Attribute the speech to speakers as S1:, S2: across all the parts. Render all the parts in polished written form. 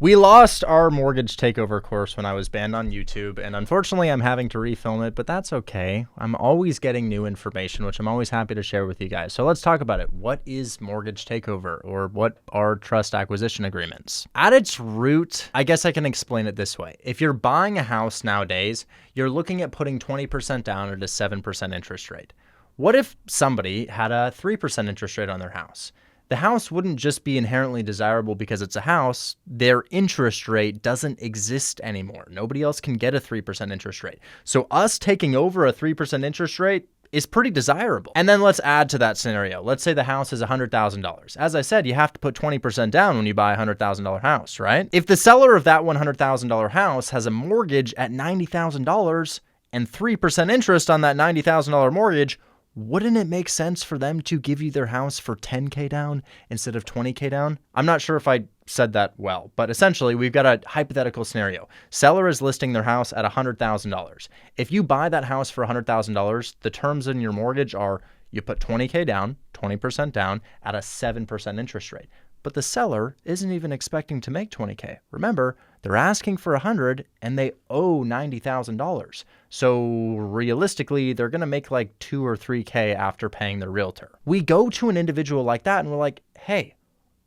S1: We lost our mortgage takeover course when I was banned on YouTube, and unfortunately I'm having to refilm it, but that's okay. I'm always getting new information, which I'm always happy to share with you guys. So let's talk about it. What is mortgage takeover, or what are trust acquisition agreements? At its root, I guess I can explain it this way. If you're buying a house nowadays, you're looking at putting 20% down at a 7% interest rate. What if somebody had a 3% interest rate on their house? The house wouldn't just be inherently desirable because it's a house. Their interest rate doesn't exist anymore. Nobody else can get a 3% interest rate. So us taking over a 3% interest rate is pretty desirable. And then let's add to that scenario. Let's say the house is $100,000. As I said, you have to put 20% down when you buy a $100,000 house, right? If the seller of that $100,000 house has a mortgage at $90,000 and 3% interest on that $90,000 mortgage, wouldn't it make sense for them to give you their house for $10K down instead of $20K down? I'm not sure if I said that well, but essentially we've got a hypothetical scenario. Seller is listing their house at $100,000. If you buy that house for $100,000, the terms in your mortgage are you put 20K down, 20% down at a 7% interest rate. But the seller isn't even expecting to make 20K. Remember, they're asking for 100 and they owe $90,000. So realistically, they're going to make like 2 or 3K after paying their realtor. We go to an individual like that and we're like, hey,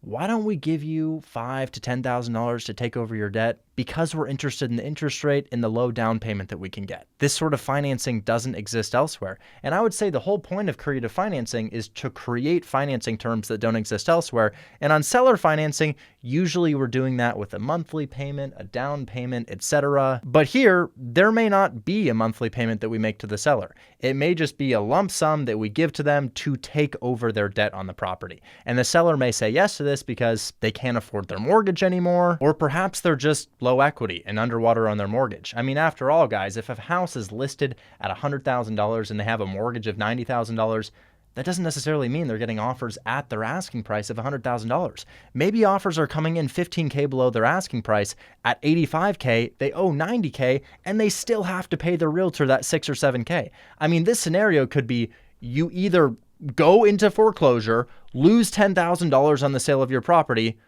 S1: why don't we give you $5,000 to $10,000 to take over your debt because we're interested in the interest rate and the low down payment that we can get? This sort of financing doesn't exist elsewhere. And I would say the whole point of creative financing is to create financing terms that don't exist elsewhere. And on seller financing, usually we're doing that with a monthly payment, a down payment, etc. But here, there may not be a monthly payment that we make to the seller. It may just be a lump sum that we give to them to take over their debt on the property. And the seller may say yes to this because they can't afford their mortgage anymore, or perhaps they're just low equity and underwater on their mortgage. I mean, after all, guys, if a house is listed at $100,000 and they have a mortgage of $90,000, that doesn't necessarily mean they're getting offers at their asking price of $100,000. Maybe offers are coming in 15K below their asking price. At 85K, they owe 90K, and they still have to pay their realtor that 6 or 7K. I mean, this scenario could be you either go into foreclosure, lose $10,000 on the sale of your property,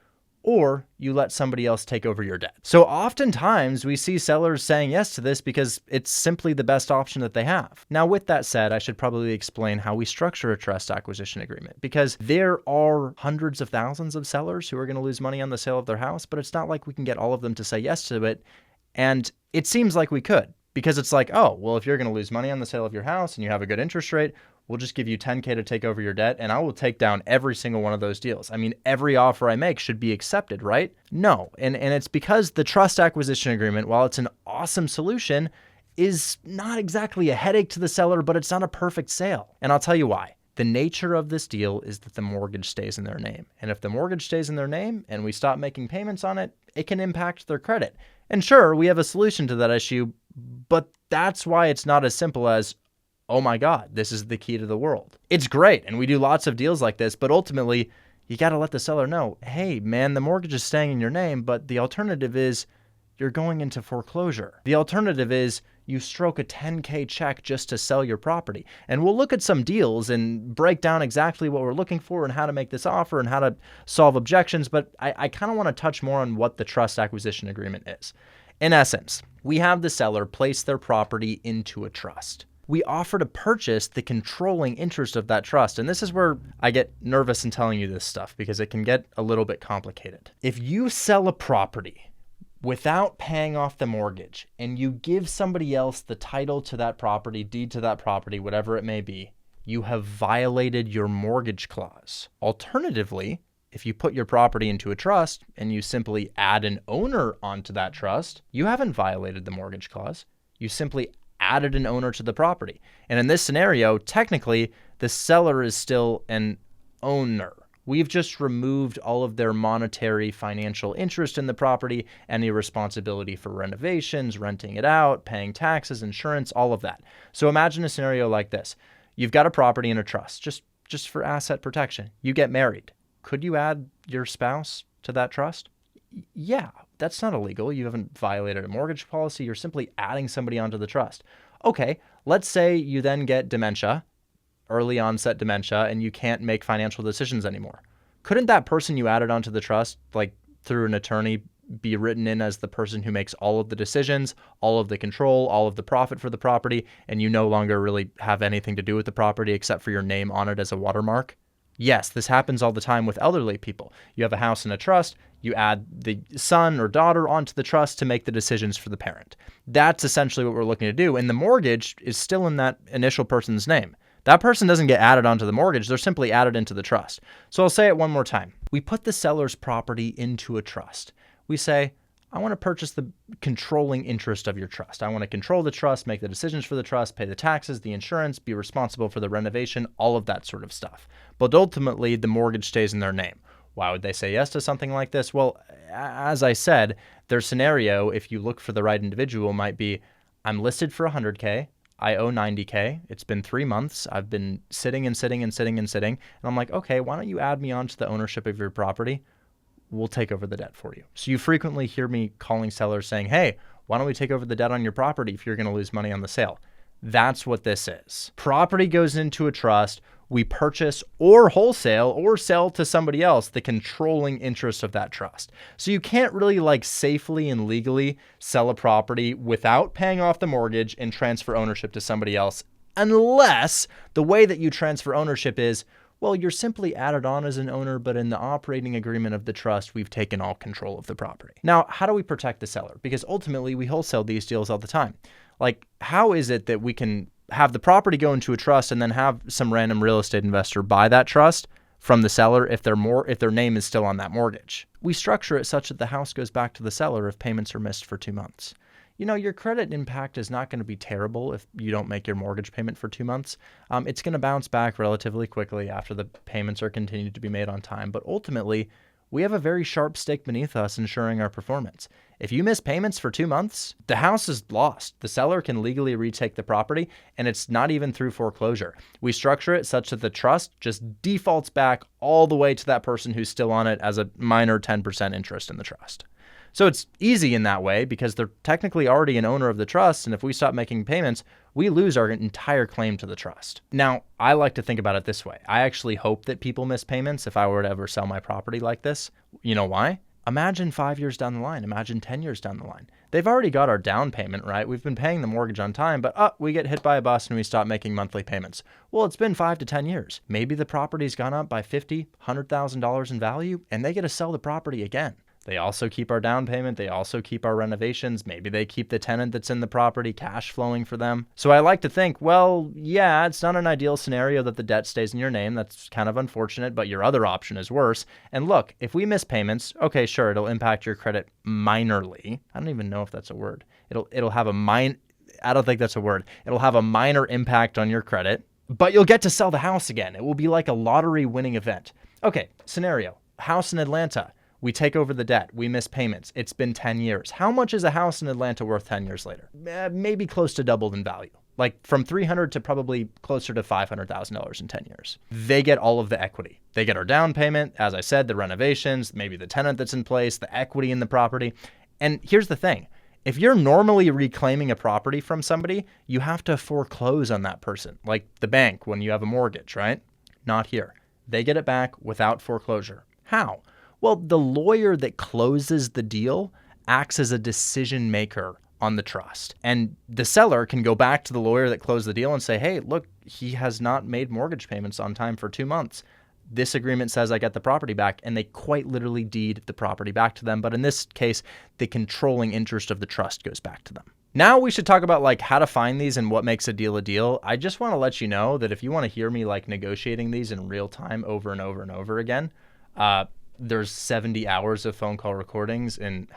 S1: or you let somebody else take over your debt. So oftentimes we see sellers saying yes to this because it's simply the best option that they have. Now, with that said, I should probably explain how we structure a trust acquisition agreement, because there are hundreds of thousands of sellers who are going to lose money on the sale of their house, but it's not like we can get all of them to say yes to it. And it seems like we could, because it's like, oh, well, if you're going to lose money on the sale of your house and you have a good interest rate, we'll just give you 10K to take over your debt, and I will take down every single one of those deals. I mean, every offer I make should be accepted, right? No. And it's because the trust acquisition agreement, while it's an awesome solution, is not exactly a headache to the seller, but it's not a perfect sale. And I'll tell you why. The nature of this deal is that the mortgage stays in their name. And if the mortgage stays in their name and we stop making payments on it, it can impact their credit. And sure, we have a solution to that issue, but that's why it's not as simple as, oh my God, this is the key to the world. It's great, and we do lots of deals like this, but ultimately, you got to let the seller know, hey, man, the mortgage is staying in your name, but the alternative is you're going into foreclosure. The alternative is you stroke a 10K check just to sell your property. And we'll look at some deals and break down exactly what we're looking for and how to make this offer and how to solve objections, but I kind of want to touch more on what the trust acquisition agreement is. In essence, we have the seller place their property into a trust. We offer to purchase the controlling interest of that trust. And this is where I get nervous in telling you this stuff because it can get a little bit complicated. If you sell a property without paying off the mortgage and you give somebody else the title to that property, deed to that property, whatever it may be, you have violated your mortgage clause. Alternatively, if you put your property into a trust and you simply add an owner onto that trust, you haven't violated the mortgage clause. You simply added an owner to the property. And in this scenario, technically, the seller is still an owner. We've just removed all of their monetary financial interest in the property, any responsibility for renovations, renting it out, paying taxes, insurance, all of that. So imagine a scenario like this. You've got a property in a trust, just for asset protection. You get married. Could you add your spouse to that trust? Yeah, that's not illegal. You haven't violated a mortgage policy. You're simply adding somebody onto the trust. Okay, let's say you then get dementia, early onset dementia, and you can't make financial decisions anymore. Couldn't that person you added onto the trust, like through an attorney, be written in as the person who makes all of the decisions, all of the control, all of the profit for the property, and you no longer really have anything to do with the property except for your name on it as a watermark? Yes, this happens all the time with elderly people. You have a house in a trust, you add the son or daughter onto the trust to make the decisions for the parent. That's essentially what we're looking to do, and the mortgage is still in that initial person's name. That person doesn't get added onto the mortgage, they're simply added into the trust. So I'll say it one more time. We put the seller's property into a trust. We say, I want to purchase the controlling interest of your trust. I want to control the trust, make the decisions for the trust, pay the taxes, the insurance, be responsible for the renovation, all of that sort of stuff. But ultimately, the mortgage stays in their name. Why would they say yes to something like this? Well, as I said, their scenario, if you look for the right individual, might be, I'm listed for $100K. I owe $90K. It's been 3 months. I've been sitting. And I'm like, okay, why don't you add me on to the ownership of your property? We'll take over the debt for you. So you frequently hear me calling sellers saying, hey, why don't we take over the debt on your property if you're going to lose money on the sale? That's what this is. Property goes into a trust. We purchase or wholesale or sell to somebody else the controlling interest of that trust. So you can't really safely and legally sell a property without paying off the mortgage and transfer ownership to somebody else, unless the way that you transfer ownership is, well, you're simply added on as an owner, but in the operating agreement of the trust, we've taken all control of the property. Now, how do we protect the seller? Because ultimately, we wholesale these deals all the time. How is it that we can have the property go into a trust and then have some random real estate investor buy that trust from the seller if their name is still on that mortgage? We structure it such that the house goes back to the seller if payments are missed for 2 months. Your credit impact is not going to be terrible if you don't make your mortgage payment for 2 months. It's going to bounce back relatively quickly after the payments are continued to be made on time. But ultimately, we have a very sharp stake beneath us ensuring our performance. If you miss payments for 2 months, the house is lost. The seller can legally retake the property, and it's not even through foreclosure. We structure it such that the trust just defaults back all the way to that person who's still on it as a minor 10% interest in the trust. So it's easy in that way because they're technically already an owner of the trust, and if we stop making payments, we lose our entire claim to the trust. Now, I like to think about it this way. I actually hope that people miss payments if I were to ever sell my property like this. You know why? Imagine 5 years down the line. Imagine 10 years down the line. They've already got our down payment, right? We've been paying the mortgage on time, but we get hit by a bus and we stop making monthly payments. Well, it's been 5 to 10 years. Maybe the property's gone up by $50,000, $100,000 in value, and they get to sell the property again. They also keep our down payment. They also keep our renovations. Maybe they keep the tenant that's in the property, cash flowing for them. So I like to think, well, yeah, it's not an ideal scenario that the debt stays in your name. That's kind of unfortunate, but your other option is worse. And look, if we miss payments, okay, sure, it'll impact your credit minorly. I don't even know if that's a word. It'll have I don't think that's a word. It'll have a minor impact on your credit, but you'll get to sell the house again. It will be like a lottery winning event. Okay, scenario, house in Atlanta. We take over the debt. We miss payments. It's been 10 years. How much is a house in Atlanta worth 10 years later? Maybe close to doubled in value. From $300,000 to probably closer to $500,000 in 10 years. They get all of the equity. They get our down payment, as I said, the renovations, maybe the tenant that's in place, the equity in the property. And here's the thing. If you're normally reclaiming a property from somebody, you have to foreclose on that person, like the bank when you have a mortgage, right? Not here. They get it back without foreclosure. How? Well, the lawyer that closes the deal acts as a decision maker on the trust. And the seller can go back to the lawyer that closed the deal and say, hey, look, he has not made mortgage payments on time for 2 months. This agreement says I get the property back, and they quite literally deed the property back to them. But in this case, the controlling interest of the trust goes back to them. Now we should talk about how to find these and what makes a deal a deal. I just want to let you know that if you want to hear me negotiating these in real time over and over and over again, there's 70 hours of phone call recordings and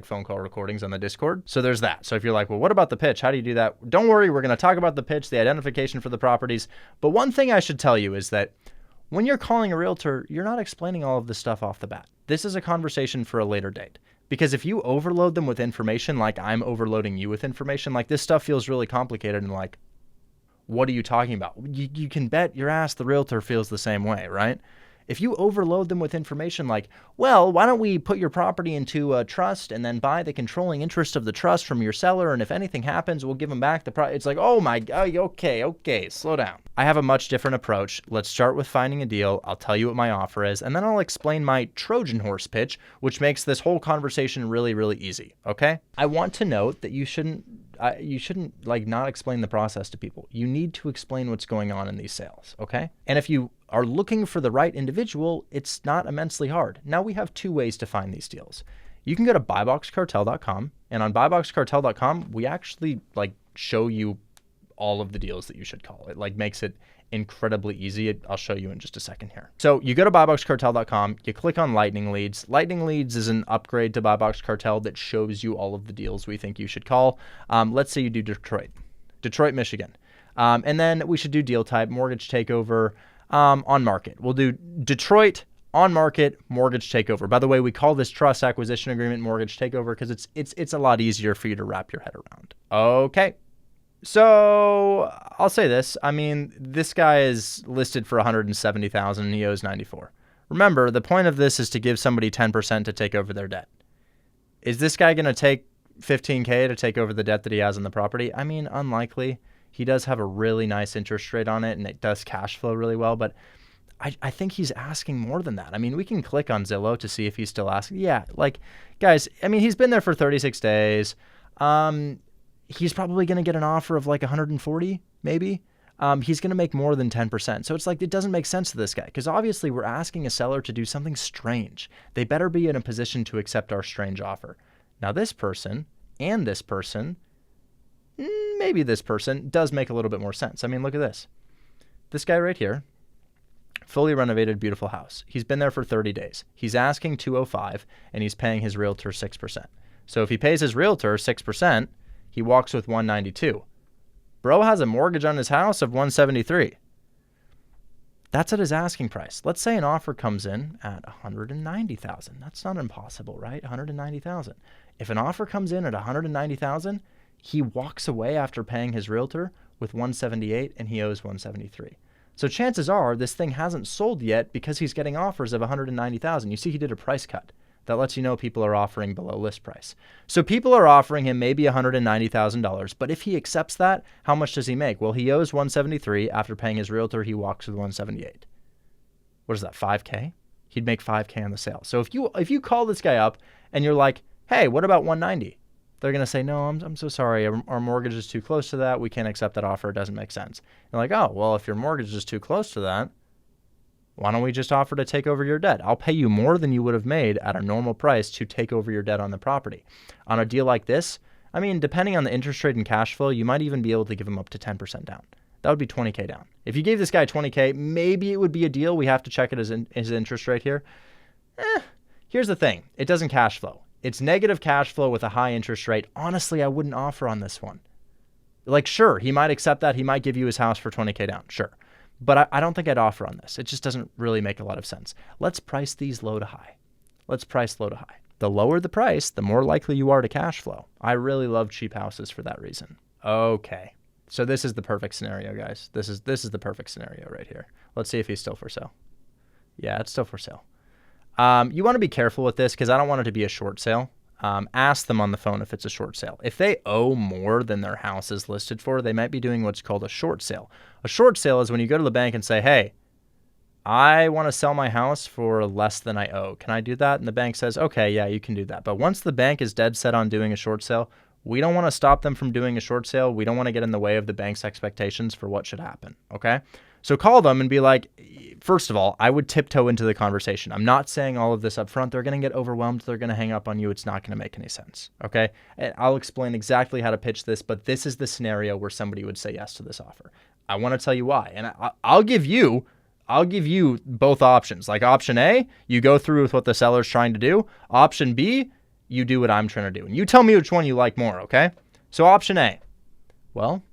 S1: #phone call recordings on the Discord. So there's that. So if you're like, well, what about the pitch? How do you do that? Don't worry. We're going to talk about the pitch, the identification for the properties. But one thing I should tell you is that when you're calling a realtor, you're not explaining all of this stuff off the bat. This is a conversation for a later date. Because if you overload them with information like I'm overloading you with information, this stuff feels really complicated and what are you talking about? You can bet your ass the realtor feels the same way, right? If you overload them with information like, well, why don't we put your property into a trust and then buy the controlling interest of the trust from your seller, and if anything happens, we'll give them back the price. It's like, oh my God, okay, slow down. I have a much different approach. Let's start with finding a deal. I'll tell you what my offer is, and then I'll explain my Trojan horse pitch, which makes this whole conversation really, really easy, okay? I want to note that you shouldn't like not explain the process to people. You need to explain what's going on in these sales, okay? And if you are looking for the right individual, it's not immensely hard. Now we have 2 ways to find these deals. You can go to buyboxcartel.com, and on buyboxcartel.com, we actually like show you all of the deals that you should call. It like makes it incredibly easy. I'll show you in just a second here. So you go to buyboxcartel.com, you click on Lightning Leads. Lightning Leads is an upgrade to Buybox Cartel that shows you all of the deals we think you should call. Let's say you do Detroit, Michigan. And then we should do deal type, mortgage takeover, on market. We'll do Detroit, on market, mortgage takeover. By the way, we call this trust acquisition agreement mortgage takeover because it's a lot easier for you to wrap your head around. Okay. So I'll say this. I mean, this guy is listed for $170,000 and he owes 94. Remember, the point of this is to give somebody 10% to take over their debt. Is this guy going to take $15K to take over the debt that he has on the property? I mean, unlikely. He does have a really nice interest rate on it and it does cash flow really well, but I think he's asking more than that. I mean, we can click on Zillow to see if he's still asking. Yeah, like, guys, I mean, he's been there for 36 days. He's probably going to get an offer of like 140, maybe. He's going to make more than 10%. So it's like, it doesn't make sense to this guy because obviously we're asking a seller to do something strange. They better be in a position to accept our strange offer. Now this person and this person, maybe this person does make a little bit more sense. I mean, look at this. This guy right here, fully renovated, beautiful house. He's been there for 30 days. He's asking 205 and he's paying his realtor 6%. So if he pays his realtor 6%, he walks with 192. Bro has a mortgage on his house of 173. That's at his asking price. Let's say an offer comes in at 190,000. That's not impossible, right? 190,000. If an offer comes in at 190,000, he walks away after paying his realtor with 178 and he owes 173. So chances are this thing hasn't sold yet because he's getting offers of 190,000. You see, he did a price cut. That lets you know people are offering below list price. So people are offering him maybe $190,000, but if he accepts that, how much does he make? Well, he owes 173. After paying his realtor, he walks with 178. What is that, 5K? He'd make 5K on the sale. So if you call this guy up and you're like, hey, what about 190? They're going to say, no, I'm so sorry. Our mortgage is too close to that. We can't accept that offer. It doesn't make sense. You're like, oh, well, if your mortgage is too close to that, why don't we just offer to take over your debt? I'll pay you more than you would have made at a normal price to take over your debt on the property. On a deal like this, I mean, depending on the interest rate and cash flow, you might even be able to give him up to 10% down. That would be 20K down. If you gave this guy 20K, maybe it would be a deal. We have to check it as his interest rate here. Here's the thing. It doesn't cash flow. It's negative cash flow with a high interest rate. Honestly, I wouldn't offer on this one. Like, sure, he might accept that. He might give you his house for 20K down. Sure. But I don't think I'd offer on this. It just doesn't really make a lot of sense. Let's price these low to high. Let's price low to high. The lower the price, the more likely you are to cash flow. I really love cheap houses for that reason. Okay. So this is the perfect scenario, guys. This is the perfect scenario right here. Let's see if he's still for sale. Yeah, it's still for sale. You want to be careful with this because I don't want it to be a short sale. Ask them on the phone if it's a short sale. If they owe more than their house is listed for, they might be doing what's called a short sale. A short sale is when you go to the bank and say, hey, I want to sell my house for less than I owe. Can I do that? And the bank says, okay, yeah, you can do that. But once the bank is dead set on doing a short sale, we don't want to stop them from doing a short sale. We don't want to get in the way of the bank's expectations for what should happen, okay? So call them and be like, first of all, I would tiptoe into the conversation. I'm not saying all of this up front. They're going to get overwhelmed. They're going to hang up on you. It's not going to make any sense, okay? And I'll explain exactly how to pitch this, but this is the scenario where somebody would say yes to this offer. I want to tell you why. And I'll give you both options. Like option A, you go through with what the seller's trying to do. Option B, you do what I'm trying to do. And you tell me which one you like more, okay? So option A, well,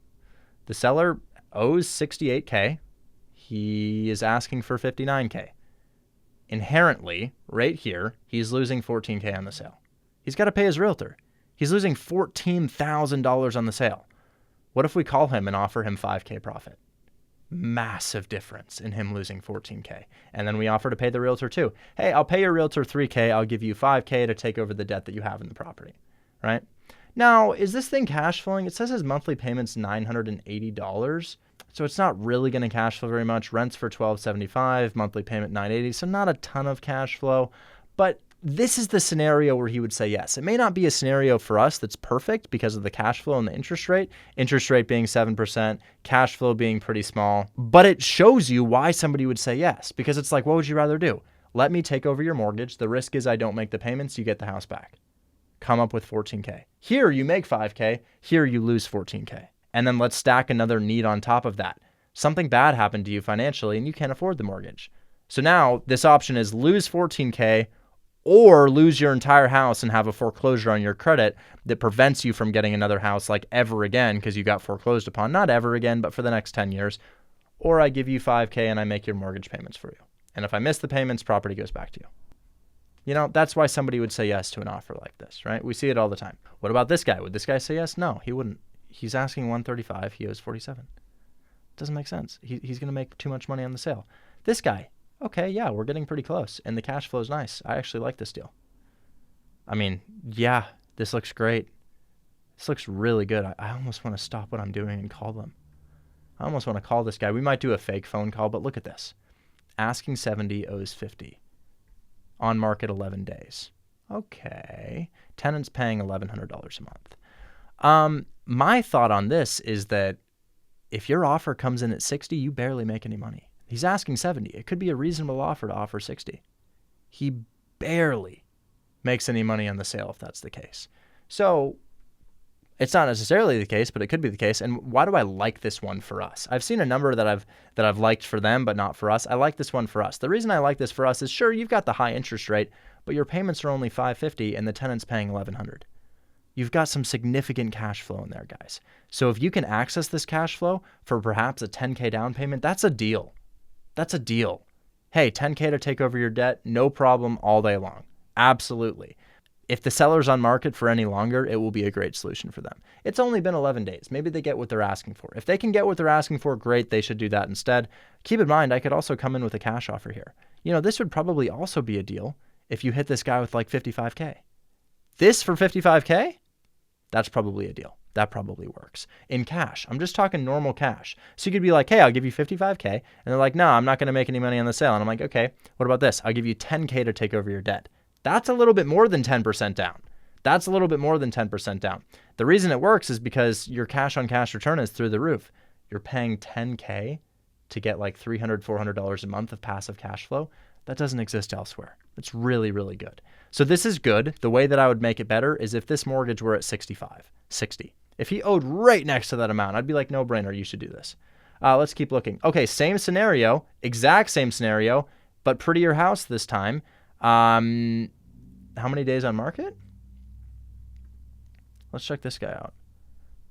S1: the seller owes $68K. He is asking for $59K. Inherently, right here, he's losing $14K on the sale. He's got to pay his realtor. He's losing $14,000 on the sale. What if we call him and offer him $5K profit? Massive difference in him losing 14K. And then we offer to pay the realtor too. Hey, I'll pay your realtor 3K. I'll give you 5K to take over the debt that you have in the property, right? Now, is this thing cash flowing? It says his monthly payment's $980. So it's not really going to cash flow very much. Rent's for $1,275, monthly payment $980. So not a ton of cash flow, but this is the scenario where he would say yes. It may not be a scenario for us that's perfect because of the cash flow and the interest rate being 7%, cash flow being pretty small, but it shows you why somebody would say yes, because it's like, what would you rather do? Let me take over your mortgage. The risk is I don't make the payments. You get the house back. Come up with 14K. Here you make 5K. Here you lose 14K. And then let's stack another need on top of that. Something bad happened to you financially and you can't afford the mortgage. So now this option is lose 14K or lose your entire house and have a foreclosure on your credit that prevents you from getting another house like ever again because you got foreclosed upon. Not ever again, but for the next 10 years. Or I give you 5K and I make your mortgage payments for you. And if I miss the payments, property goes back to you. You know, that's why somebody would say yes to an offer like this, right? We see it all the time. What about this guy? Would this guy say yes? No, he wouldn't. He's asking 135. He owes 47. Doesn't make sense. He's going to make too much money on the sale. This guy, okay, yeah, we're getting pretty close, and the cash flow is nice. I actually like this deal. I mean, yeah, this looks great. This looks really good. I almost want to stop what I'm doing and call them. I almost want to call this guy. We might do a fake phone call, but look at this. Asking 70, owes 50. On market 11 days. Okay. Tenant's paying $1,100 a month. My thought on this is that if your offer comes in at 60, you barely make any money. He's asking 70. It could be a reasonable offer to offer 60. He barely makes any money on the sale if that's the case. So it's not necessarily the case, but it could be the case. And why do I like this one for us? I've seen a number that I've liked for them, but not for us. I like this one for us. The reason I like this for us is, sure, you've got the high interest rate, but your payments are only $550 and the tenant's paying $1,100. You've got some significant cash flow in there, guys. So if you can access this cash flow for perhaps a $10K down payment, that's a deal. That's a deal. Hey, $10K to take over your debt, no problem all day long. Absolutely. If the seller's on market for any longer, it will be a great solution for them. It's only been 11 days. Maybe they get what they're asking for. If they can get what they're asking for, great, they should do that instead. Keep in mind, I could also come in with a cash offer here. You know, this would probably also be a deal if you hit this guy with like 55K. This for 55K? That's probably a deal. That probably works. In cash, I'm just talking normal cash. So you could be like, hey, I'll give you 55K. And they're like, no, I'm not going to make any money on the sale. And I'm like, okay, what about this? I'll give you 10K to take over your debt. That's a little bit more than 10% down. That's a little bit more than 10% down. The reason it works is because your cash on cash return is through the roof. You're paying 10K to get like $300, $400 a month of passive cash flow. That doesn't exist elsewhere. It's really, really good. So this is good. The way that I would make it better is if this mortgage were at 65, 60. If he owed right next to that amount, I'd be like, no brainer, you should do this. Let's keep looking. Okay, same scenario, exact same scenario, but prettier house this time. How many days on market? Let's check this guy out.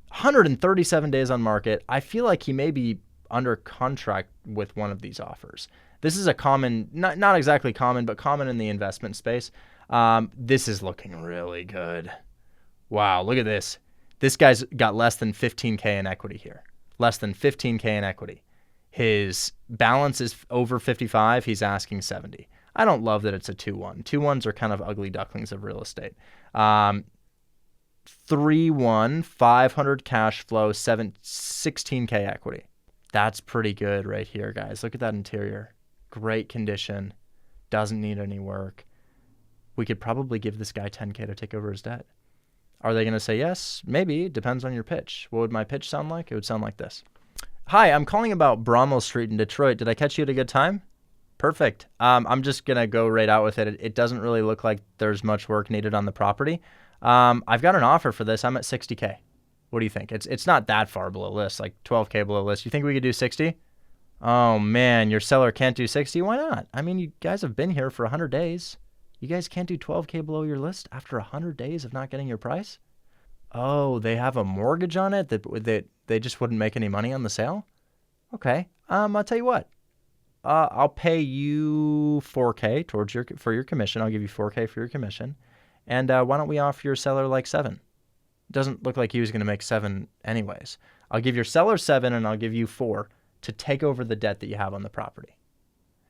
S1: 137 days on market. I feel like he may be under contract with one of these offers. This is a common, not exactly common, but common in the investment space. This is looking really good. Wow, look at this. This guy's got less than 15K in equity here. Less than 15K in equity. His balance is over 55. He's asking 70. I don't love that it's a 2-1. 2-1s are kind of ugly ducklings of real estate. 3-1, 500 cash flow, 16K equity. That's pretty good right here, guys. Look at that interior. Great condition. Doesn't need any work. We could probably give this guy 10K to take over his debt. Are they going to say yes? Maybe. Depends on your pitch. What would my pitch sound like? It would sound like this. Hi, I'm calling about Bromwell Street in Detroit. Did I catch you at a good time? Perfect. I'm just going to go right out with it. It doesn't really look like there's much work needed on the property. I've got an offer for this. I'm at 60K. What do you think? It's not that far below list, like 12K below list. You think we could do 60? Oh, man, your seller can't do 60? Why not? I mean, you guys have been here for 100 days. You guys can't do 12K below your list after 100 days of not getting your price? Oh, they have a mortgage on it that they just wouldn't make any money on the sale? Okay. I'll tell you what. I'll pay you 4K for your commission. I'll give you 4K for your commission. And why don't we offer your seller like 7? Doesn't look like he was going to make 7 anyways. I'll give your seller 7 and I'll give you 4. to take over the debt that you have on the property.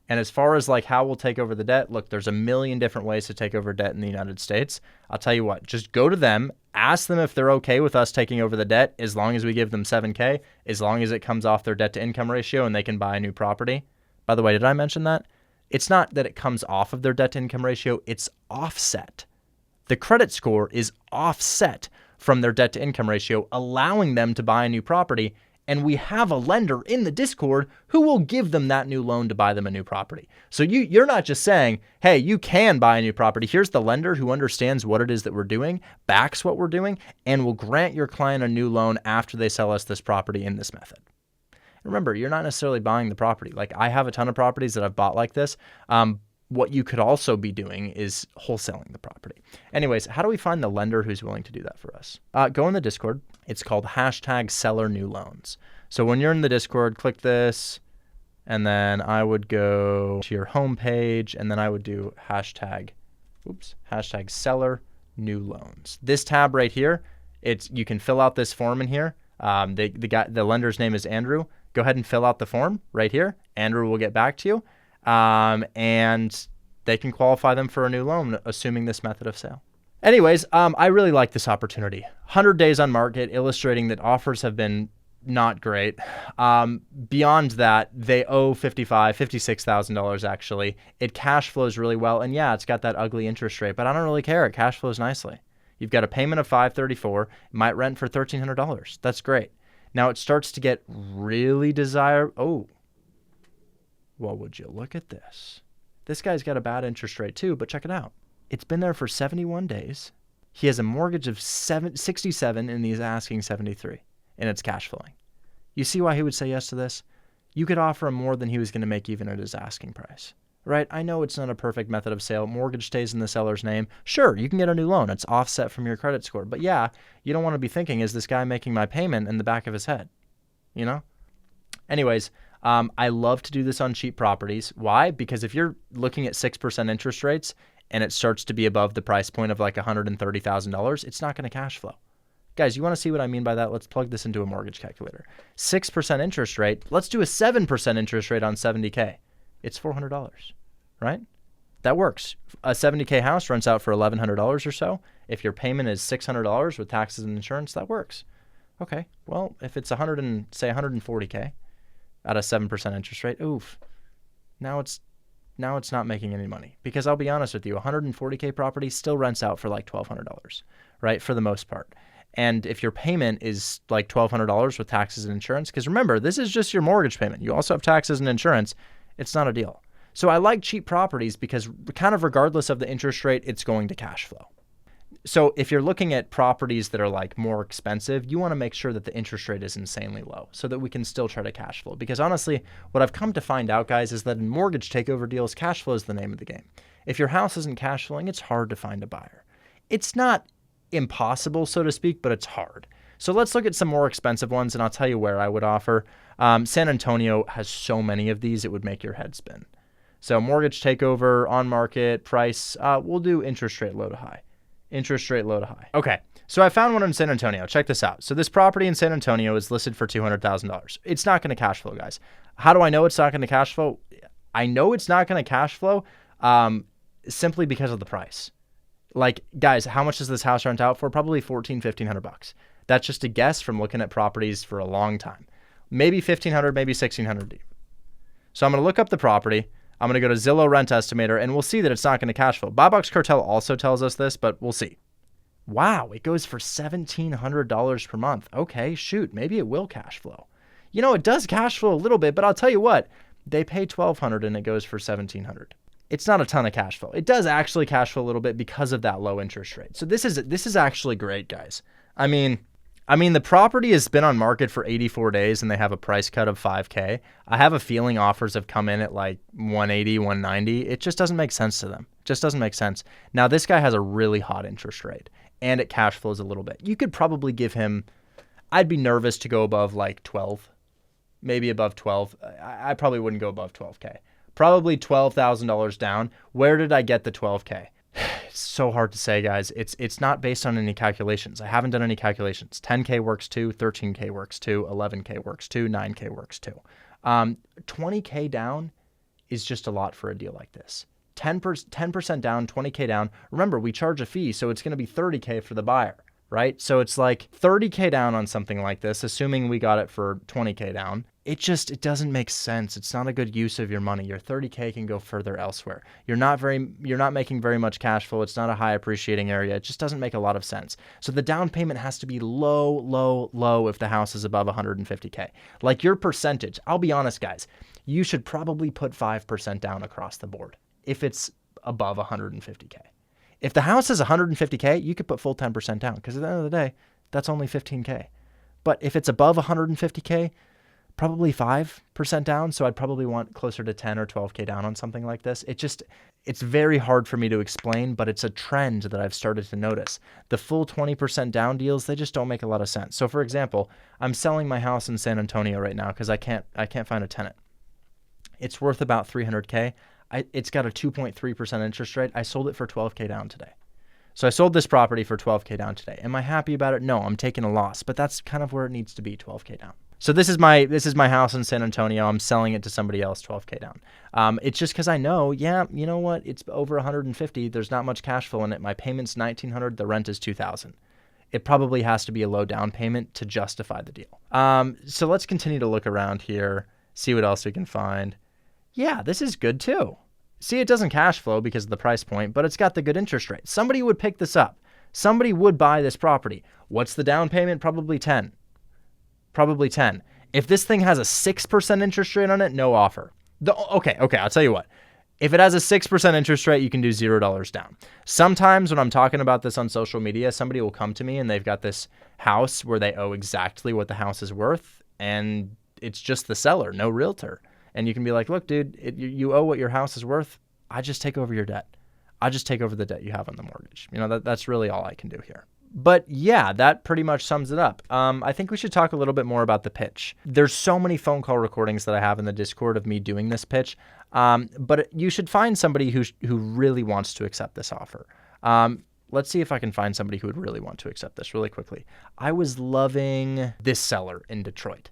S1: And as far as like how we'll take over the debt, look, there's a million different ways to take over debt in the United States. I'll tell you what, just go to them, ask them if they're okay with us taking over the debt as long as we give them 7K, as long as it comes off their debt to income ratio and they can buy a new property. By the way, did I mention that? It's not that it comes off of their debt to income ratio, it's offset. The credit score is offset from their debt to income ratio, allowing them to buy a new property. And we have a lender in the Discord who will give them that new loan to buy them a new property. So you're not just saying, hey, you can buy a new property. Here's the lender who understands what it is that we're doing, backs what we're doing, and will grant your client a new loan after they sell us this property in this method. Remember, you're not necessarily buying the property. Like I have a ton of properties that I've bought like this. What you could also be doing is wholesaling the property. Anyways, how do we find the lender who's willing to do that for us? Go in the Discord. It's called #SellerNewLoans. So when you're in the Discord, click this, and then I would go to your homepage, and then I would do #SellerNewLoans. This tab right here, you can fill out this form in here. The lender's name is Andrew. Go ahead and fill out the form right here. Andrew will get back to you. And they can qualify them for a new loan, assuming this method of sale. Anyways, I really like this opportunity. 100 days on market, illustrating that offers have been not great. Beyond that, they owe $56,000 actually. It cash flows really well, and yeah, it's got that ugly interest rate, but I don't really care. It cash flows nicely. You've got a payment of $534, might rent for $1,300. That's great. Now it starts to get really desirable. Well, would you look at this? This guy's got a bad interest rate too, but check it out. It's been there for 71 days. He has a mortgage of 67 and he's asking 73, and it's cash flowing. You see why he would say yes to this? You could offer him more than he was going to make even at his asking price, right? I know it's not a perfect method of sale. Mortgage stays in the seller's name. Sure, you can get a new loan. It's offset from your credit score. But yeah, you don't want to be thinking, is this guy making my payment in the back of his head? You know? Anyways, I love to do this on cheap properties. Why? Because if you're looking at 6% interest rates and it starts to be above the price point of like $130,000, it's not going to cash flow. Guys, you want to see what I mean by that? Let's plug this into a mortgage calculator. 6% interest rate. Let's do a 7% interest rate on 70K. It's $400, right? That works. A 70K house rents out for $1,100 or so. If your payment is $600 with taxes and insurance, that works. Okay, well, if it's 140K, at a 7% interest rate, oof. Now it's not making any money. Because I'll be honest with you, 140K property still rents out for like $1,200, right? For the most part. And if your payment is like $1,200 with taxes and insurance, because remember, this is just your mortgage payment. You also have taxes and insurance. It's not a deal. So I like cheap properties because kind of regardless of the interest rate, it's going to cash flow. So if you're looking at properties that are like more expensive, you want to make sure that the interest rate is insanely low so that we can still try to cash flow. Because honestly, what I've come to find out, guys, is that in mortgage takeover deals, cash flow is the name of the game. If your house isn't cash flowing, it's hard to find a buyer. It's not impossible, so to speak, but it's hard. So let's look at some more expensive ones, and I'll tell you where I would offer. San Antonio has so many of these, it would make your head spin. So mortgage takeover, on market, price, we'll do interest rate low to high. Interest rate low to high. Okay, so I found one in San Antonio. Check this out. So this property in San Antonio is listed for $200,000. It's not going to cash flow, guys. How do I know it's not going to cash flow? I know it's not going to cash flow simply because of the price. Like, guys, how much does this house rent out for? Probably $1,500. That's just a guess from looking at properties for a long time. Maybe $1,500, maybe $1,600. So I'm going to look up the property. I'm going to go to Zillow Rent Estimator, and we'll see that it's not going to cash flow. Buy Box Cartel also tells us this, but we'll see. Wow, it goes for $1,700 per month. Okay, shoot, maybe it will cash flow. You know, it does cash flow a little bit, but I'll tell you what, they pay $1,200 and it goes for $1,700. It's not a ton of cash flow. It does actually cash flow a little bit because of that low interest rate. So this is actually great, guys. I mean, the property has been on market for 84 days and they have a price cut of $5K. I have a feeling offers have come in at like 180, 190. It just doesn't make sense to them. It just doesn't make sense. Now, this guy has a really hot interest rate and it cash flows a little bit. You could probably give him, I'd be nervous to go above like 12, maybe above 12. I probably wouldn't go above 12K. Probably $12,000 down. Where did I get the 12K? It's so hard to say, guys. It's not based on any calculations. I haven't done any calculations. 10K works too, 13K works too, 11K works too, 9K works too. 20K down is just a lot for a deal like this. 10% down, 20K down. Remember, we charge a fee, so it's going to be 30K for the buyer, right? So it's like 30K down on something like this, assuming we got it for 20K down. It doesn't make sense. It's not a good use of your money. Your 30K can go further elsewhere. You're not making very much cash flow. It's not a high appreciating area. It just doesn't make a lot of sense. So the down payment has to be low, low, low if the house is above 150K. Like your percentage, I'll be honest, guys, you should probably put 5% down across the board if it's above 150K. If the house is 150K, you could put full 10% down because at the end of the day, that's only 15K. But if it's above 150K, probably 5% down. So I'd probably want closer to 10 or 12K down on something like this. It's very hard for me to explain, but it's a trend that I've started to notice. The full 20% down deals, they just don't make a lot of sense. So for example, I'm selling my house in San Antonio right now because I can't find a tenant. It's worth about 300K. It's got a 2.3% interest rate. I sold it for 12K down today. So I sold this property for 12K down today. Am I happy about it? No, I'm taking a loss, but that's kind of where it needs to be, 12K down. So this is my house in San Antonio. I'm selling it to somebody else, 12K down. It's just because I know, you know what? It's over 150. There's not much cash flow in it. My payment's $1,900. The rent is $2,000. It probably has to be a low down payment to justify the deal. So let's continue to look around here, see what else we can find. Yeah, this is good too. See, it doesn't cash flow because of the price point, but it's got the good interest rate. Somebody would pick this up. Somebody would buy this property. What's the down payment? Probably 10. Probably 10. If this thing has a 6% interest rate on it, no offer. Okay, I'll tell you what. If it has a 6% interest rate, you can do $0 down. Sometimes when I'm talking about this on social media, somebody will come to me and they've got this house where they owe exactly what the house is worth, and it's just the seller, no realtor. And you can be like, look, dude, you owe what your house is worth. I just take over your debt. I just take over the debt you have on the mortgage. That's really all I can do here. But yeah, that pretty much sums it up. I think we should talk a little bit more about the pitch. There's so many phone call recordings that I have in the Discord of me doing this pitch. But you should find somebody who really wants to accept this offer. Let's see if I can find somebody who would really want to accept this really quickly. I was loving this seller in Detroit.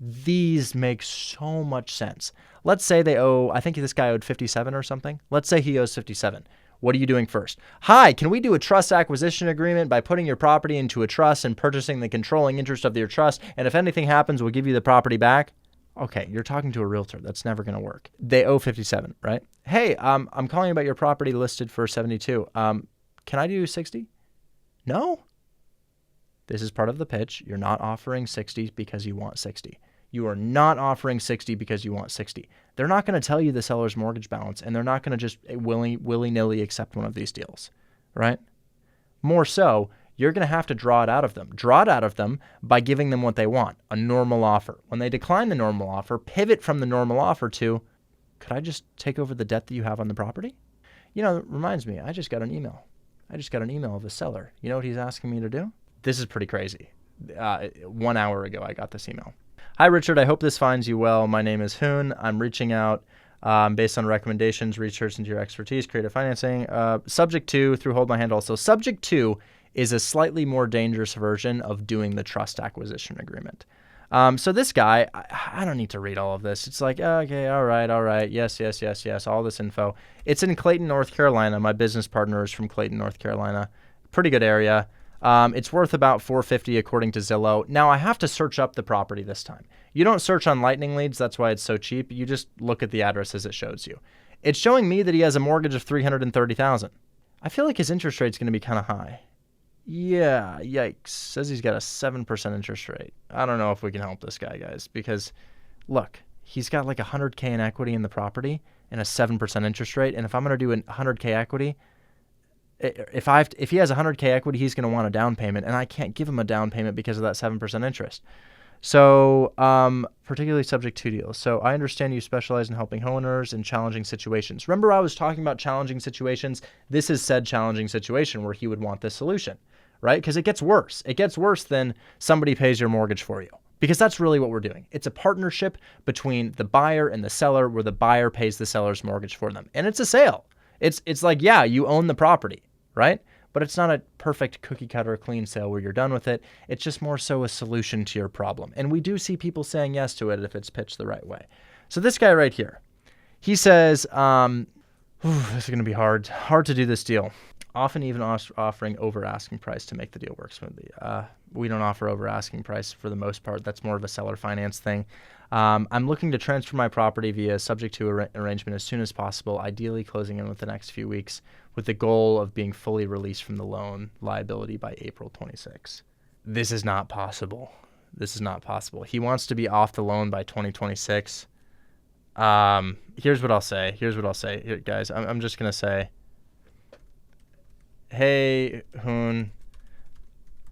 S1: These make so much sense. Let's say they owe, I think this guy owed 57 or something. Let's say he owes 57. What are you doing first? Hi, can we do a trust acquisition agreement by putting your property into a trust and purchasing the controlling interest of your trust? And if anything happens, we'll give you the property back. Okay, you're talking to a realtor. That's never going to work. They owe 57, right? Hey, I'm calling about your property listed for 72. Can I do 60? No. This is part of the pitch. You're not offering 60 because you want 60. You are not offering 60 because you want 60. They're not going to tell you the seller's mortgage balance, and they're not going to just willy-nilly accept one of these deals, right? More so, you're going to have to draw it out of them. Draw it out of them by giving them what they want, a normal offer. When they decline the normal offer, pivot from the normal offer to, could I just take over the debt that you have on the property? It reminds me, I just got an email. Of a seller. You know what he's asking me to do? This is pretty crazy. 1 hour ago, I got this email. Hi, Richard. I hope this finds you well. My name is Hoon. I'm reaching out based on recommendations, research into your expertise, creative financing. Subject to, through Hold My Hand also. Subject to is a slightly more dangerous version of doing the trust acquisition agreement. So this guy, I don't need to read all of this. It's like, okay, all right. Yes, all this info. It's in Clayton, North Carolina. My business partner is from Clayton, North Carolina. Pretty good area. It's worth about $450 according to Zillow. Now I have to search up the property this time. You don't search on Lightning Leads. That's why it's so cheap. You just look at the address as it shows you. It's showing me that he has a mortgage of $330,000. I feel like his interest rate's going to be kind of high. Yeah, yikes. Says he's got a 7% interest rate. I don't know if we can help this guy, guys, because look, he's got like $100K in equity in the property and a 7% interest rate. And if I'm going to do a $100K equity, if he has $100K equity, he's going to want a down payment, and I can't give him a down payment because of that 7% interest. So, particularly subject to deals. So I understand you specialize in helping homeowners in challenging situations. Remember I was talking about challenging situations? This is said challenging situation where he would want this solution, right? Because it gets worse. It gets worse than somebody pays your mortgage for you. Because that's really what we're doing. It's a partnership between the buyer and the seller where the buyer pays the seller's mortgage for them. And it's a sale. It's like, yeah, you own the property, right? but it's not a perfect cookie cutter clean sale where you're done with it. It's just more so a solution to your problem. And we do see people saying yes to it if it's pitched the right way. So this guy right here, he says, this is going to be hard to do this deal. Often even offering over asking price to make the deal work smoothly. We don't offer over asking price for the most part. That's more of a seller finance thing. I'm looking to transfer my property via subject to arrangement as soon as possible, ideally closing in with the next few weeks with the goal of being fully released from the loan liability by April 26. This is not possible. This is not possible. He wants to be off the loan by 2026. Here's what I'll say. Here, guys, I'm just going to say, hey, Hoon,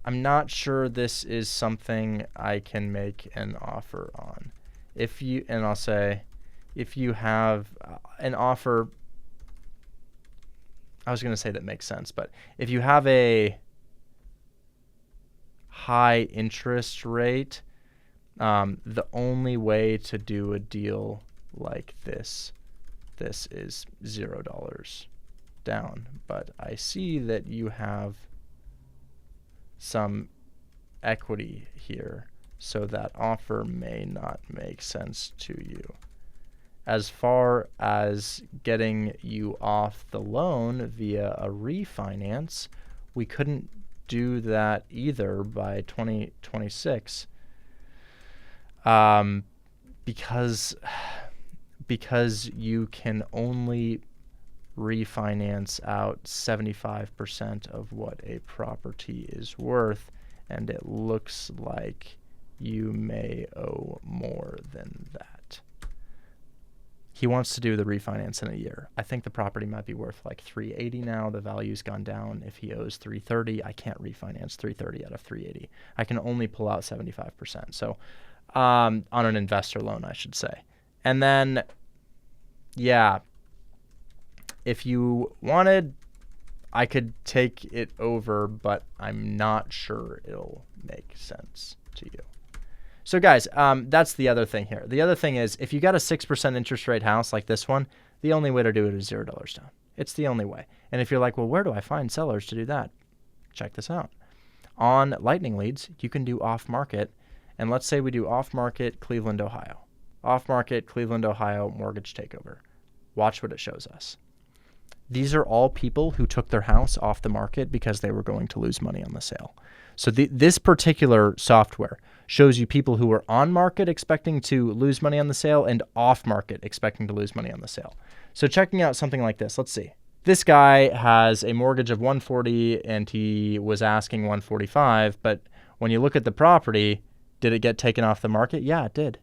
S1: I'm not sure this is something I can make an offer on. I'll say, if you have an offer, I was going to say that makes sense, but if you have a high interest rate, the only way to do a deal like this is $0 down, but I see that you have some equity here, so that offer may not make sense to you. As far as getting you off the loan via a refinance, we couldn't do that either by 2026 because you can only refinance out 75% of what a property is worth, and it looks like you may owe more than that. He wants to do the refinance in a year. I think the property might be worth like $380 now. The value's gone down. If he owes $330, I can't refinance $330 out of $380. I can only pull out 75%. So on an investor loan, I should say. And then, yeah, if you wanted, I could take it over, but I'm not sure it'll make sense to you. So guys, that's the other thing here. The other thing is, if you got a 6% interest rate house like this one, the only way to do it is $0 down. It's the only way. And if you're like, well, where do I find sellers to do that? Check this out. On Lightning Leads, you can do off-market. And let's say we do off-market Cleveland, Ohio. Off-market Cleveland, Ohio mortgage takeover. Watch what it shows us. These are all people who took their house off the market because they were going to lose money on the sale. So this particular software shows you people who were on market expecting to lose money on the sale and off market expecting to lose money on the sale. So checking out something like this, let's see. This guy has a mortgage of $140 and he was asking $145, but when you look at the property, did it get taken off the market? Yeah, it did.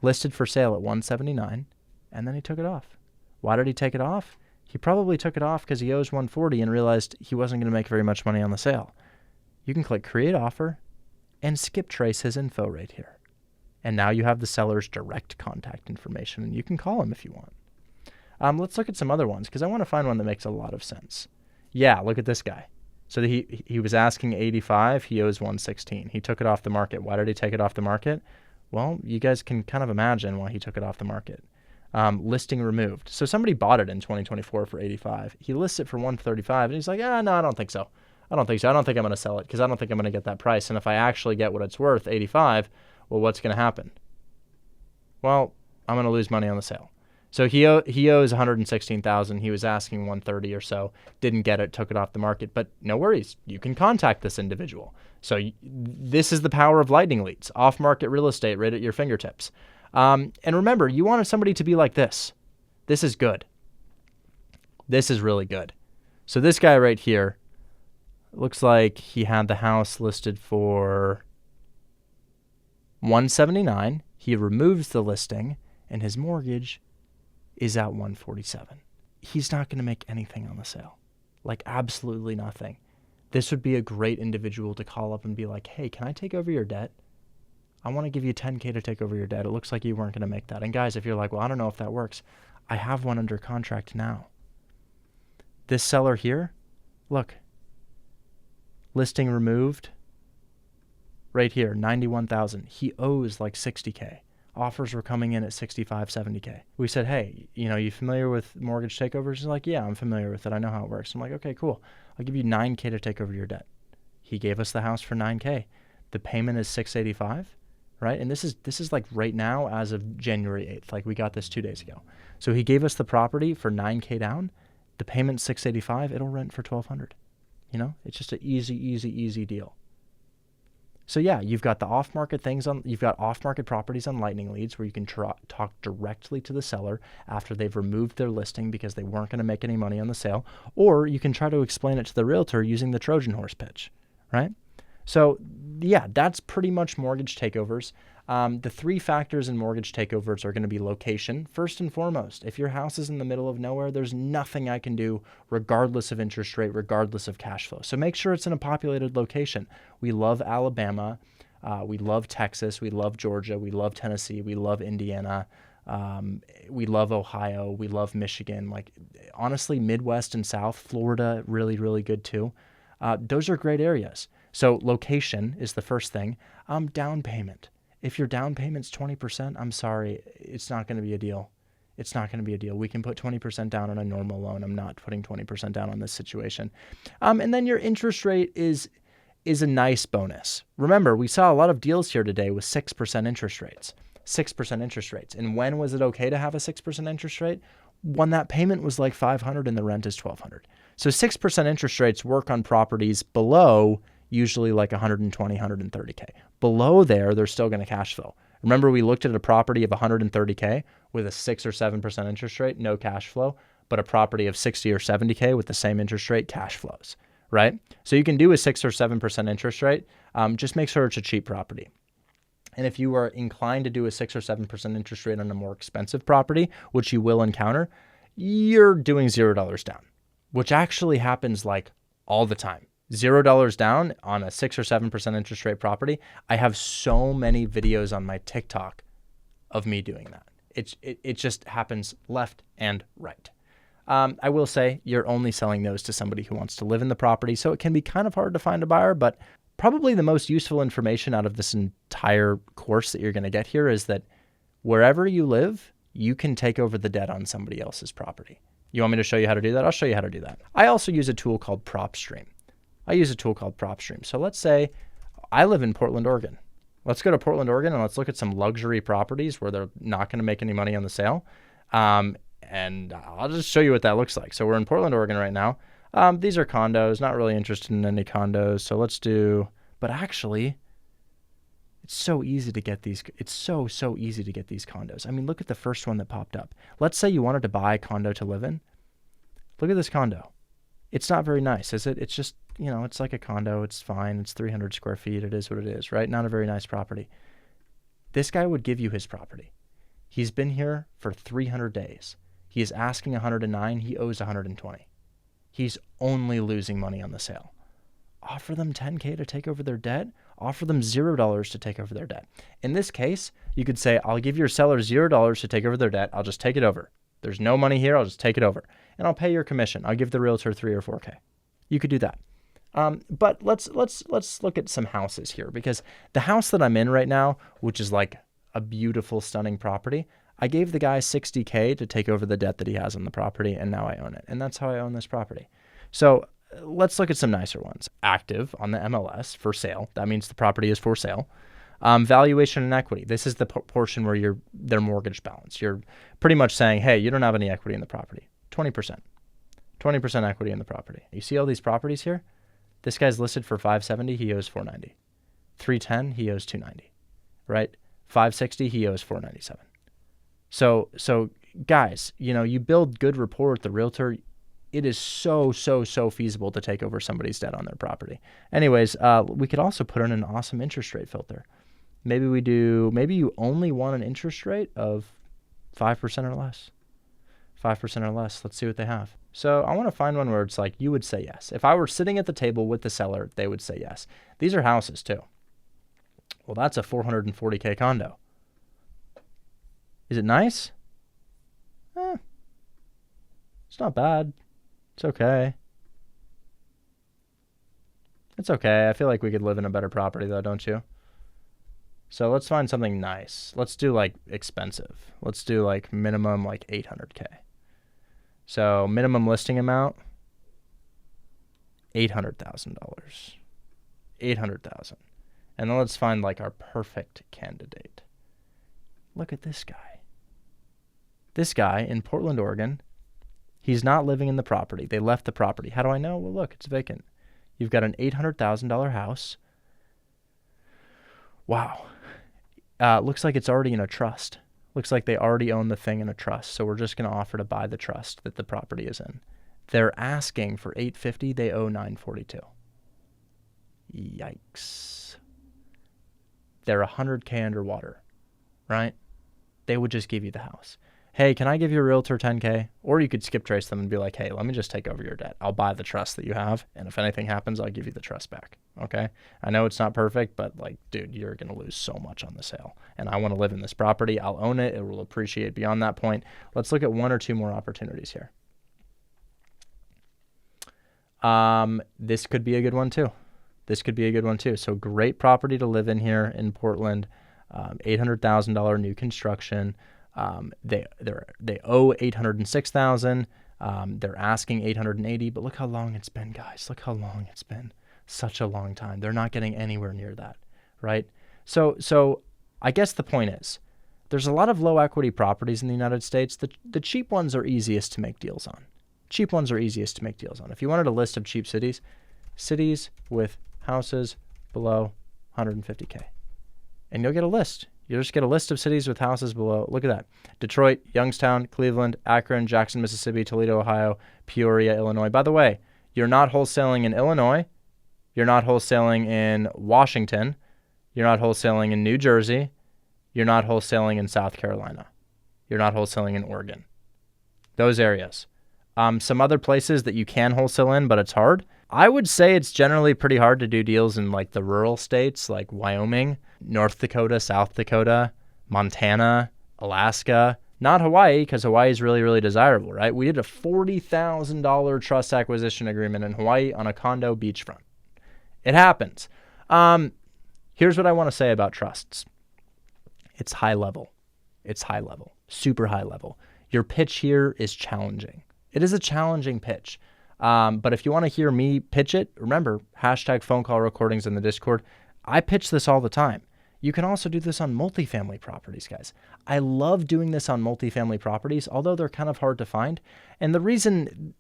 S1: Listed for sale at $179, and then he took it off. Why did he take it off? He probably took it off because he owes $140 and realized he wasn't going to make very much money on the sale. You can click Create Offer and skip trace his info right here. And now you have the seller's direct contact information, and you can call him if you want. Let's look at some other ones because I want to find one that makes a lot of sense. Yeah, look at this guy. So he was asking $85, he owes $116. He took it off the market. Why did he take it off the market? Well, you guys can kind of imagine why he took it off the market. Listing removed. So somebody bought it in 2024 for $85. He lists it for $135, and he's like, no, I don't think so. I don't think I'm going to sell it because I don't think I'm going to get that price. And if I actually get what it's worth, $85, well, what's going to happen? Well, I'm going to lose money on the sale. So he owes $116,000. He was asking $130 or so, didn't get it, took it off the market. But no worries, you can contact this individual. So this is the power of Lightning Leads, off-market real estate right at your fingertips. And remember, you wanted somebody to be like this. This is good. This is really good. So this guy right here, looks like he had the house listed for $179. He removes the listing, and his mortgage is at $147. He's not going to make anything on the sale. Like, absolutely nothing. This would be a great individual to call up and be like, hey, can I take over your debt? I want to give you $10K to take over your debt. It looks like you weren't going to make that. And guys, if you're like, well, I don't know if that works, I have one under contract now. This seller here, look, listing removed, right here, $91,000. He owes like $60K. Offers were coming in at $65, $70K. We said, hey, you familiar with mortgage takeovers? He's like, yeah, I'm familiar with it. I know how it works. I'm like, okay, cool. I'll give you 9K to take over your debt. He gave us the house for 9K. The payment is 685, right? And this is like right now as of January 8th. Like we got this 2 days ago. So he gave us the property for 9K down. The payment's 685. It'll rent for 1,200. You know, it's just an easy deal. So yeah, you've got the off-market you've got off-market properties on Lightning Leads where you can talk directly to the seller after they've removed their listing because they weren't going to make any money on the sale, or you can try to explain it to the realtor using the Trojan horse pitch, right? So yeah, that's pretty much mortgage takeovers. The 3 factors in mortgage takeovers are going to be location. First and foremost, if your house is in the middle of nowhere, there's nothing I can do regardless of interest rate, regardless of cash flow. So make sure it's in a populated location. We love Alabama. We love Texas. We love Georgia. We love Tennessee. We love Indiana. We love Ohio. We love Michigan. Like honestly, Midwest and South, Florida, really good too. Those are great areas. So location is the first thing. Down payment. If your down payment's 20%, I'm sorry, it's not going to be a deal. It's not going to be a deal. We can put 20% down on a normal loan. I'm not putting 20% down on this situation. And then your interest rate is a nice bonus. Remember, we saw a lot of deals here today with 6% interest rates. 6% interest rates. And when was it okay to have a 6% interest rate? When that payment was like $500 and the rent is $1,200. So 6% interest rates work on properties below usually like 120, 130K. Below there, they're still going to cash flow. Remember, we looked at a property of 130K with a 6 or 7% interest rate, no cash flow, but a property of 60 or 70K with the same interest rate, cash flows, right? So you can do a 6 or 7% interest rate. Just make sure it's a cheap property. And if you are inclined to do a 6 or 7% interest rate on a more expensive property, which you will encounter, you're doing $0 down, which actually happens like all the time. $0 down on a 6 or 7% interest rate property. I have so many videos on my TikTok of me doing that. It just happens left and right. I will say you're only selling those to somebody who wants to live in the property, so it can be kind of hard to find a buyer, but probably the most useful information out of this entire course that you're going to get here is that wherever you live, you can take over the debt on somebody else's property. You want me to show you how to do that? I'll show you how to do that. I also use a tool called PropStream. So let's say I live in Portland, Oregon. Let's go to Portland, Oregon, and let's look at some luxury properties where they're not going to make any money on the sale. And I'll just show you what that looks like. So we're in Portland, Oregon right now. These are condos, not really interested in any condos. So let's do, but actually, it's so easy to get these. It's so easy to get these condos. I mean, look at the first one that popped up. Let's say you wanted to buy a condo to live in. Look at this condo. It's not very nice, is it? It's just, it's like a condo. It's fine. It's 300 square feet. It is what it is, right? Not a very nice property. This guy would give you his property. He's been here for 300 days. He is asking 109. He owes 120. He's only losing money on the sale. Offer them $10K to take over their debt. Offer them $0 to take over their debt. In this case, you could say, I'll give your seller $0 to take over their debt. I'll just take it over. There's no money here. I'll just take it over. And I'll pay your commission. I'll give the realtor 3 or 4K. You could do that. But let's look at some houses here, because the house that I'm in right now, which is like a beautiful, stunning property, I gave the guy $60K to take over the debt that he has on the property, and now I own it. And that's how I own this property. So let's look at some nicer ones. Active on the MLS, for sale. That means the property is for sale. Valuation and equity. This is the portion where their mortgage balance. You're pretty much saying, hey, you don't have any equity in the property. 20%. 20% equity in the property. You see all these properties here? This guy's listed for $570, he owes $490. $310, he owes $290. Right? $560, he owes $497. So guys, you build good rapport with the realtor. It is so feasible to take over somebody's debt on their property. Anyways, we could also put in an awesome interest rate filter. Maybe you only want an interest rate of 5% or less. 5% or less. Let's see what they have. So I want to find one where it's like you would say yes. If I were sitting at the table with the seller, they would say yes. These are houses too. Well, that's a 440K condo. Is it nice? It's not bad. It's okay. It's okay. I feel like we could live in a better property though, don't you? So let's find something nice. Let's do like expensive. Let's do like minimum like 800K. So minimum listing amount, $800,000. 800,000. And then let's find like our perfect candidate. Look at this guy. This guy in Portland, Oregon, he's not living in the property. They left the property. How do I know? Well, look, it's vacant. You've got an $800,000 house. Wow. Looks like it's already in a trust. Looks like they already own the thing in a trust. So we're just going to offer to buy the trust that the property is in. They're asking for $850. They owe $942. Yikes. They're $100K underwater, right? They would just give you the house. Hey, can I give your realtor $10K? Or you could skip trace them and be like, hey, let me just take over your debt. I'll buy the trust that you have. And if anything happens, I'll give you the trust back. Okay? I know it's not perfect, but like, dude, you're going to lose so much on the sale. And I want to live in this property. I'll own it. It will appreciate beyond that point. Let's look at one or two more opportunities here. This could be a good one too. So great property to live in here in Portland. $800,000 new construction. They owe $806,000. They're asking $880,000, but look how long it's been, guys. Look how long it's been. Such a long time. They're not getting anywhere near that, right? So I guess the point is, there's a lot of low equity properties in the United States. The cheap ones are easiest to make deals on. If you wanted a list of cheap cities with houses below 150K, and you'll get a list. You'll just get a list of cities with houses below. Look at that. Detroit, Youngstown, Cleveland, Akron, Jackson, Mississippi, Toledo, Ohio, Peoria, Illinois. By the way, you're not wholesaling in Illinois. You're not wholesaling in Washington. You're not wholesaling in New Jersey. You're not wholesaling in South Carolina. You're not wholesaling in Oregon. Those areas. Some other places that you can wholesale in, but it's hard. I would say it's generally pretty hard to do deals in like the rural states like Wyoming, North Dakota, South Dakota, Montana, Alaska. Not Hawaii, because Hawaii is really, really desirable, right? We did a $40,000 trust acquisition agreement in Hawaii on a condo beachfront. It happens. Here's what I want to say about trusts. It's high level. Super high level. Your pitch here is challenging. It is a challenging pitch. But if you want to hear me pitch it, remember, #phone call recordings in the Discord. I pitch this all the time. You can also do this on multifamily properties, guys. I love doing this on multifamily properties, although they're kind of hard to find. And the reason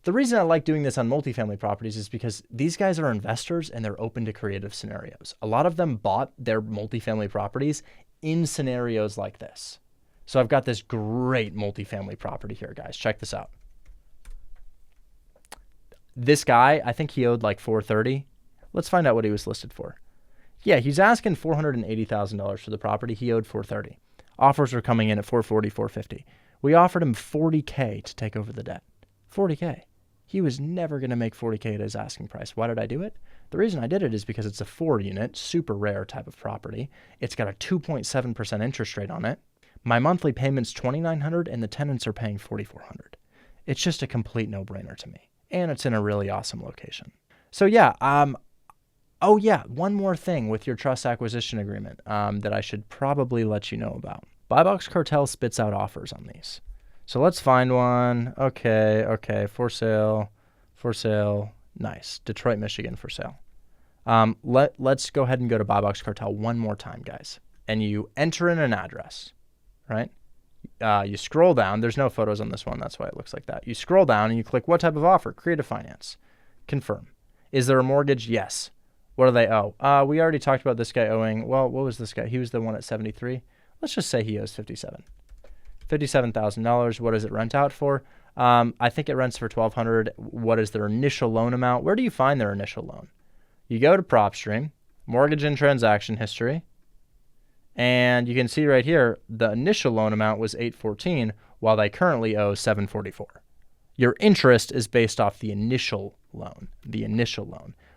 S1: I like doing this on multifamily properties is because these guys are investors and they're open to creative scenarios. A lot of them bought their multifamily properties in scenarios like this. So I've got this great multifamily property here, guys. Check this out. This guy, I think he owed like $430,000. Let's find out what he was listed for. Yeah, he's asking $480,000 for the property. He owed $430,000. Offers were coming in at $440,000, $450,000. We offered him $40K to take over the debt. $40K. He was never going to make $40K at his asking price. Why did I do it? The reason I did it is because it's a 4-unit, super rare type of property. It's got a 2.7% interest rate on it. My monthly payment's $2,900 and the tenants are paying $4,400. It's just a complete no-brainer to me. And it's in a really awesome location. So yeah, oh yeah, one more thing with your trust acquisition agreement that I should probably let you know about. Buy Box Cartel spits out offers on these. So let's find one. Okay, for sale, nice. Detroit, Michigan for sale. Let's go ahead and go to Buy Box Cartel one more time, guys. And you enter in an address, right? You scroll down. There's no photos on this one. That's why it looks like that. You scroll down and you click what type of offer? Creative finance. Confirm. Is there a mortgage? Yes. What do they owe? We already talked about this guy owing. Well, what was this guy? He was the one at 73. Let's just say he owes 57. $57,000. What does it rent out for? I think it rents for $1,200. What is their initial loan amount? Where do you find their initial loan? You go to PropStream, mortgage and transaction history. And you can see right here, the initial loan amount was $814, while they currently owe $744. Your interest is based off the initial loan,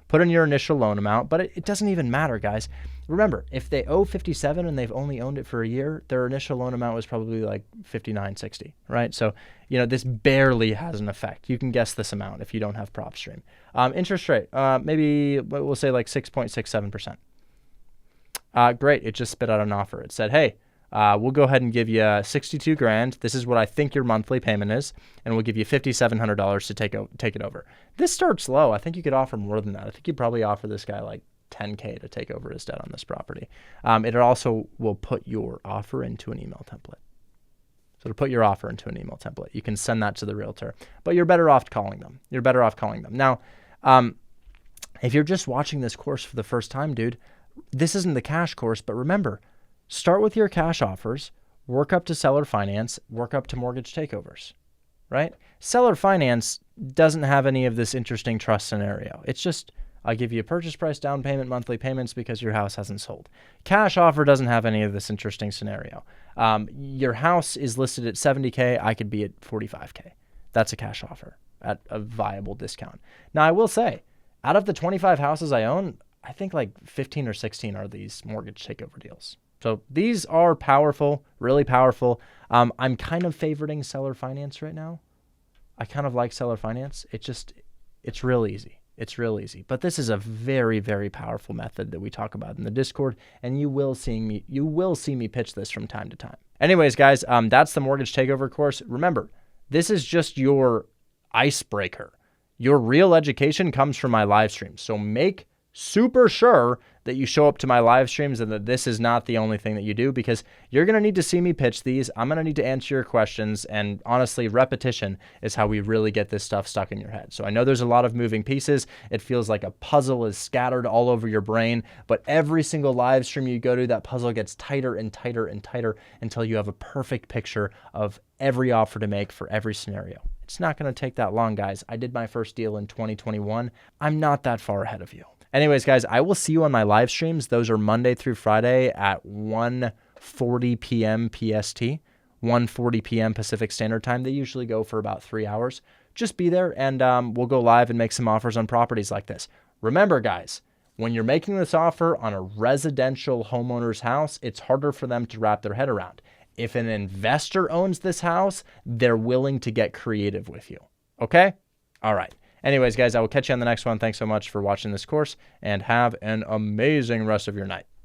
S1: Put in your initial loan amount, but it doesn't even matter, guys. Remember, if they owe $57 and they've only owned it for a year, their initial loan amount was probably like $59.60, right? So, this barely has an effect. You can guess this amount if you don't have PropStream. Interest rate, maybe we'll say like 6.67%. Great. It just spit out an offer. It said, hey, we'll go ahead and give you 62 grand. This is what I think your monthly payment is, and we'll give you $5,700 to take it over. This starts low. I think you could offer more than that. I think you'd probably offer this guy like $10K to take over his debt on this property. It also will put your offer into an email template. So to put your offer into an email template, you can send that to the realtor, but you're better off calling them. Now, if you're just watching this course for the first time, dude, this isn't the cash course, but remember, start with your cash offers, work up to seller finance, work up to mortgage takeovers, right? Seller finance doesn't have any of this interesting trust scenario. It's just, I give you a purchase price, down payment, monthly payments because your house hasn't sold. Cash offer doesn't have any of this interesting scenario. Your house is listed at $70K. I could be at $45K. That's a cash offer at a viable discount. Now, I will say, out of the 25 houses I own, I think like 15 or 16 are these mortgage takeover deals. So these are powerful, really powerful. I'm kind of favoriting seller finance right now. I kind of like seller finance. It's real easy. It's real easy. But this is a very, very powerful method that we talk about in the Discord, and you will see me pitch this from time to time. Anyways, guys, that's the mortgage takeover course. Remember, this is just your icebreaker. Your real education comes from my live streams. So make super sure that you show up to my live streams and that this is not the only thing that you do, because you're going to need to see me pitch these. I'm going to need to answer your questions. And honestly, repetition is how we really get this stuff stuck in your head. So I know there's a lot of moving pieces. It feels like a puzzle is scattered all over your brain, but every single live stream you go to, that puzzle gets tighter and tighter and tighter until you have a perfect picture of every offer to make for every scenario. It's not going to take that long, guys. I did my first deal in 2021. I'm not that far ahead of you. Anyways, guys, I will see you on my live streams. Those are Monday through Friday at 1:40 p.m. PST, 1:40 p.m. Pacific Standard Time. They usually go for about 3 hours. Just be there, and we'll go live and make some offers on properties like this. Remember, guys, when you're making this offer on a residential homeowner's house, it's harder for them to wrap their head around. If an investor owns this house, they're willing to get creative with you. Okay? All right. Anyways, guys, I will catch you on the next one. Thanks so much for watching this course, and have an amazing rest of your night.